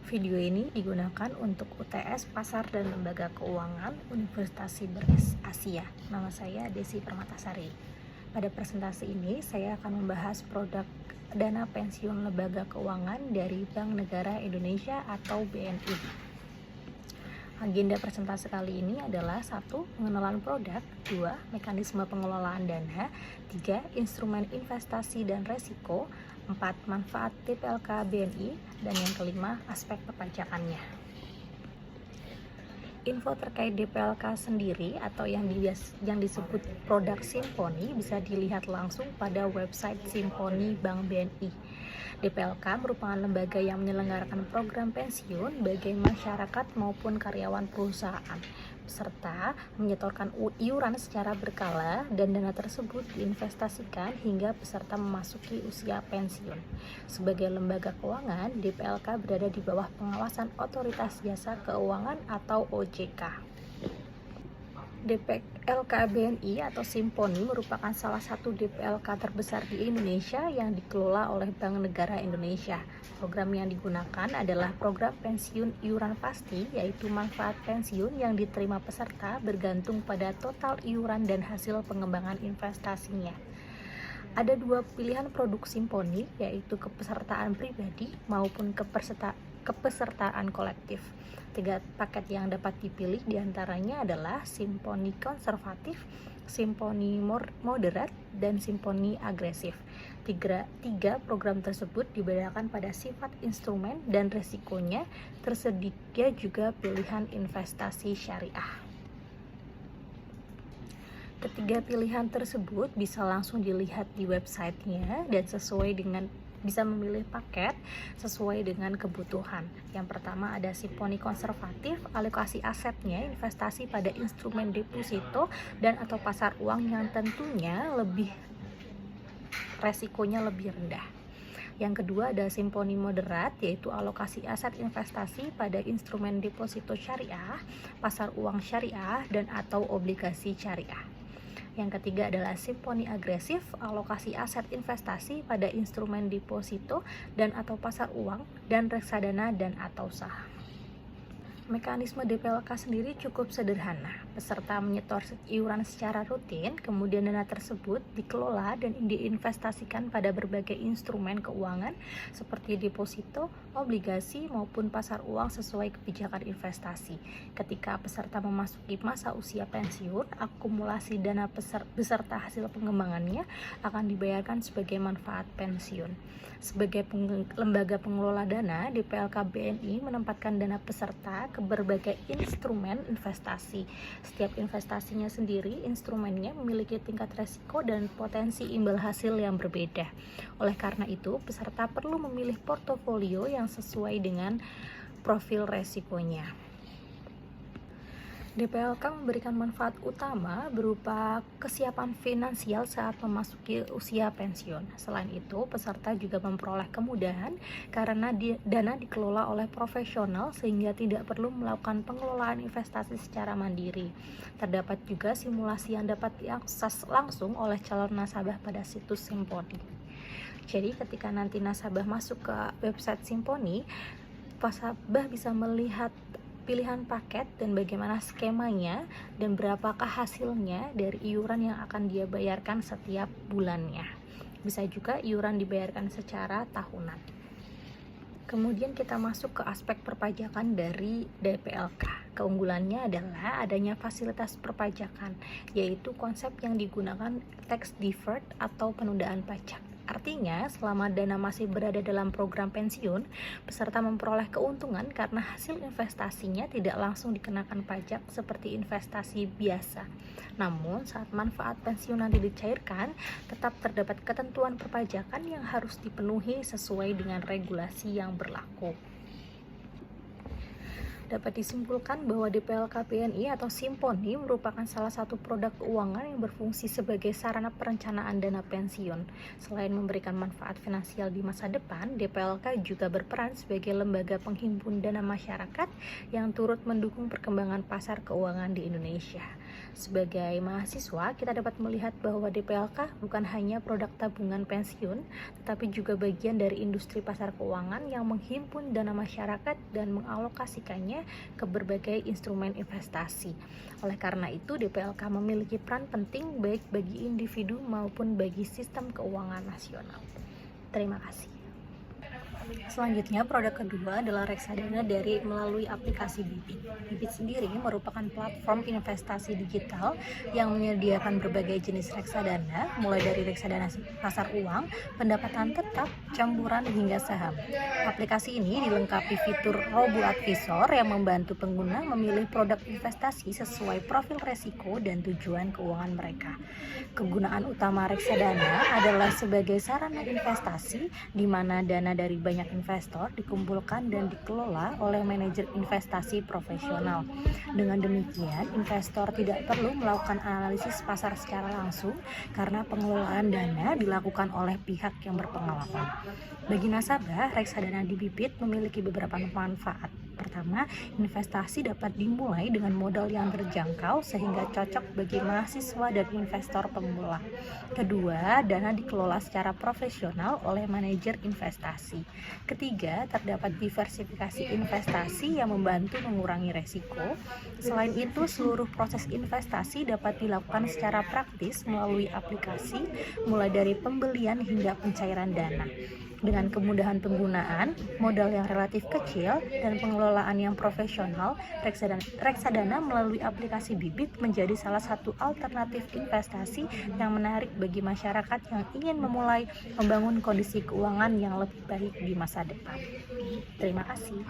Video ini digunakan untuk UTS Pasar dan Lembaga Keuangan Universitas Sibernis Asia. Nama saya Desi Permatasari. Pada presentasi ini, saya akan membahas produk dana pensiun lembaga keuangan dari Bank Negara Indonesia atau BNI. Agenda presentasi kali ini adalah 1. Pengenalan produk, 2. Mekanisme pengelolaan dana, 3. Instrumen investasi dan resiko, 4. Manfaat DPLK BNI, dan yang kelima, aspek perpajakannya. Info terkait DPLK sendiri atau yang disebut produk Simponi bisa dilihat langsung pada website Simponi Bank BNI. DPLK merupakan lembaga yang menyelenggarakan program pensiun bagi masyarakat maupun karyawan perusahaan, serta menyetorkan iuran secara berkala dan dana tersebut diinvestasikan hingga peserta memasuki usia pensiun. Sebagai lembaga keuangan, DPLK berada di bawah pengawasan Otoritas Jasa Keuangan atau OJK. DPLK BNI atau Simponi merupakan salah satu DPLK terbesar di Indonesia yang dikelola oleh Bank Negara Indonesia. Program yang digunakan adalah program pensiun iuran pasti, yaitu manfaat pensiun yang diterima peserta bergantung pada total iuran dan hasil pengembangan investasinya. Ada 2 pilihan produk Simponi, yaitu kepesertaan pribadi maupun kepesertaan kolektif. 3 paket yang dapat dipilih diantaranya adalah Simponi konservatif, Simponi moderat, dan Simponi agresif. Tiga program tersebut dibedakan pada sifat instrumen dan resikonya. Tersedia juga pilihan investasi syariah. Ketiga pilihan tersebut bisa langsung dilihat di websitenya dan bisa memilih paket sesuai dengan kebutuhan. Yang pertama ada Simponi konservatif, alokasi asetnya investasi pada instrumen deposito dan atau pasar uang yang tentunya resikonya lebih rendah. Yang kedua ada Simponi moderat, yaitu alokasi aset investasi pada instrumen deposito syariah, pasar uang syariah, dan atau obligasi syariah. Yang ketiga adalah Simponi agresif, alokasi aset investasi pada instrumen deposito dan atau pasar uang dan reksadana dan atau saham. Mekanisme DPLK sendiri cukup sederhana. Peserta menyetor iuran secara rutin, kemudian dana tersebut dikelola dan diinvestasikan pada berbagai instrumen keuangan seperti deposito, obligasi, maupun pasar uang sesuai kebijakan investasi. Ketika peserta memasuki masa usia pensiun, akumulasi dana beserta hasil pengembangannya akan dibayarkan sebagai manfaat pensiun. Sebagai lembaga pengelola dana, DPLK BNI menempatkan dana peserta ke berbagai instrumen investasi. Setiap investasinya sendiri, instrumennya memiliki tingkat resiko dan potensi imbal hasil yang berbeda. Oleh karena itu, peserta perlu memilih portofolio yang sesuai dengan profil resikonya. DPLK memberikan manfaat utama berupa kesiapan finansial saat memasuki usia pensiun. Selain itu, peserta juga memperoleh kemudahan karena dana dikelola oleh profesional sehingga tidak perlu melakukan pengelolaan investasi secara mandiri. Terdapat juga simulasi yang dapat diakses langsung oleh calon nasabah pada situs Simponi. Jadi ketika nanti nasabah masuk ke website Simponi, nasabah bisa melihat pilihan paket dan bagaimana skemanya dan berapakah hasilnya dari iuran yang akan dia bayarkan setiap bulannya. Bisa juga iuran dibayarkan secara tahunan. Kemudian kita masuk ke aspek perpajakan dari DPLK. Keunggulannya adalah adanya fasilitas perpajakan, yaitu konsep yang digunakan tax deferred atau penundaan pajak. Artinya, selama dana masih berada dalam program pensiun, peserta memperoleh keuntungan karena hasil investasinya tidak langsung dikenakan pajak seperti investasi biasa. Namun, saat manfaat pensiun nanti dicairkan, tetap terdapat ketentuan perpajakan yang harus dipenuhi sesuai dengan regulasi yang berlaku. Dapat disimpulkan bahwa DPLK BNI atau Simponi merupakan salah satu produk keuangan yang berfungsi sebagai sarana perencanaan dana pensiun. Selain memberikan manfaat finansial di masa depan, DPLK juga berperan sebagai lembaga penghimpun dana masyarakat yang turut mendukung perkembangan pasar keuangan di Indonesia. Sebagai mahasiswa, kita dapat melihat bahwa DPLK bukan hanya produk tabungan pensiun, tetapi juga bagian dari industri pasar keuangan yang menghimpun dana masyarakat dan mengalokasikannya ke berbagai instrumen investasi. Oleh karena itu, DPLK memiliki peran penting baik bagi individu maupun bagi sistem keuangan nasional. Terima kasih. Selanjutnya, produk kedua adalah reksadana dari melalui aplikasi Bibit. Bibit sendiri merupakan platform investasi digital yang menyediakan berbagai jenis reksadana, mulai dari reksadana pasar uang, pendapatan tetap, campuran hingga saham. Aplikasi ini dilengkapi fitur robo-advisor yang membantu pengguna memilih produk investasi sesuai profil resiko dan tujuan keuangan mereka. Kegunaan utama reksadana adalah sebagai sarana investasi di mana dana dari banyak investor dikumpulkan dan dikelola oleh manajer investasi profesional. Dengan demikian, investor tidak perlu melakukan analisis pasar secara langsung karena pengelolaan dana dilakukan oleh pihak yang berpengalaman. Bagi nasabah, reksadana di Bibit memiliki beberapa manfaat. Pertama, investasi dapat dimulai dengan modal yang terjangkau sehingga cocok bagi mahasiswa dan investor pemula. Kedua, dana dikelola secara profesional oleh manajer investasi. Ketiga, terdapat diversifikasi investasi yang membantu mengurangi resiko. Selain itu, seluruh proses investasi dapat dilakukan secara praktis melalui aplikasi, mulai dari pembelian hingga pencairan dana. Dengan kemudahan penggunaan, modal yang relatif kecil, dan pengelolaan yang profesional, reksadana melalui aplikasi Bibit menjadi salah satu alternatif investasi yang menarik bagi masyarakat yang ingin memulai membangun kondisi keuangan yang lebih baik di masa depan. Terima kasih.